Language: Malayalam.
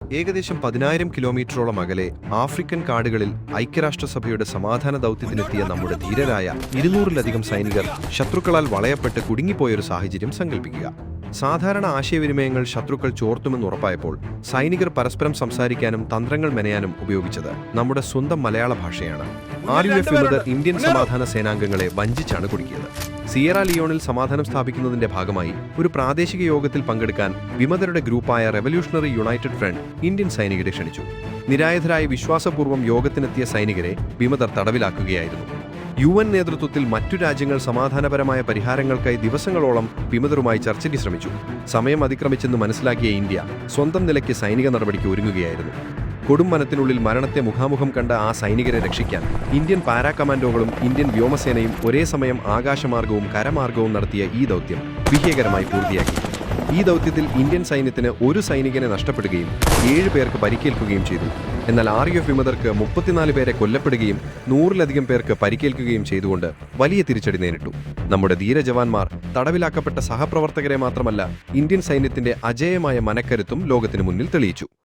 ഏകദേശം 10,000 കിലോമീറ്ററോളം അകലെ ആഫ്രിക്കൻ കാടുകളിൽ ഐക്യരാഷ്ട്രസഭയുടെ സമാധാന ദൗത്യത്തിനെത്തിയ നമ്മുടെ ധീരരായ 200-ലധികം സൈനികർ ശത്രുക്കളാൽ വളയപ്പെട്ട് കുടുങ്ങിപ്പോയൊരു സാഹചര്യം സങ്കല്പിക്കുക. സാധാരണ ആശയവിനിമയങ്ങൾ ശത്രുക്കൾ ചോർത്തുമെന്ന് ഉറപ്പായപ്പോൾ സൈനികർ പരസ്പരം സംസാരിക്കാനും തന്ത്രങ്ങൾ മെനയാനും ഉപയോഗിച്ചത് നമ്മുടെ സ്വന്തം മലയാള ഭാഷയാണ്. RUF വിമതർ ഇന്ത്യൻ സമാധാന സേനാംഗങ്ങളെ വഞ്ചിച്ചാണ് കുടുക്കിയത്. സിയറ ലിയോണിൽ സമാധാനം സ്ഥാപിക്കുന്നതിന്റെ ഭാഗമായി ഒരു പ്രാദേശിക യോഗത്തിൽ പങ്കെടുക്കാൻ വിമതരുടെ ഗ്രൂപ്പായ റെവല്യൂഷണറി യുണൈറ്റഡ് ഫ്രണ്ട് ഇന്ത്യൻ സൈനികരെ ക്ഷണിച്ചു. നിരായുധരായി വിശ്വാസപൂർവ്വം യോഗത്തിനെത്തിയ സൈനികരെ വിമതർ തടവിലാക്കുകയായിരുന്നു. UN നേതൃത്വത്തിൽ മറ്റു രാജ്യങ്ങൾ സമാധാനപരമായ പരിഹാരങ്ങൾക്കായി ദിവസങ്ങളോളം വിമതരുമായി ചർച്ചയ്ക്ക് ശ്രമിച്ചു. സമയം അതിക്രമിച്ചെന്ന് മനസ്സിലാക്കിയ ഇന്ത്യ സ്വന്തം നിലയ്ക്ക് സൈനിക നടപടിക്ക് ഒരുങ്ങുകയായിരുന്നു. കൊടും വനത്തിനുള്ളിൽ മരണത്തെ മുഖാമുഖം കണ്ട ആ സൈനികരെ രക്ഷിക്കാൻ ഇന്ത്യൻ പാരാ കമാൻഡോകളും ഇന്ത്യൻ വ്യോമസേനയും ഒരേ സമയം ആകാശമാർഗവും കരമാർഗവും നടത്തിയ ഈ ദൗത്യം വിജയകരമായി പൂർത്തിയാക്കി. ഈ ദൗത്യത്തിൽ ഇന്ത്യൻ സൈന്യത്തിന് ഒരു സൈനികനെ നഷ്ടപ്പെടുകയും 7 പേർക്ക് പരിക്കേൽക്കുകയും ചെയ്തു. എന്നാൽ RUF വിമതർക്ക് 34 പേരെ കൊല്ലപ്പെടുകയും 100-ലധികം പേർക്ക് പരിക്കേൽക്കുകയും ചെയ്തുകൊണ്ട് വലിയ തിരിച്ചടി നേരിട്ടു. നമ്മുടെ ധീരജവാന്മാർ തടവിലാക്കപ്പെട്ട സഹപ്രവർത്തകരെ മാത്രമല്ല ഇന്ത്യൻ സൈന്യത്തിന്റെ അജേയമായ മനക്കരുത്തും ലോകത്തിനു മുന്നിൽ തെളിയിച്ചു.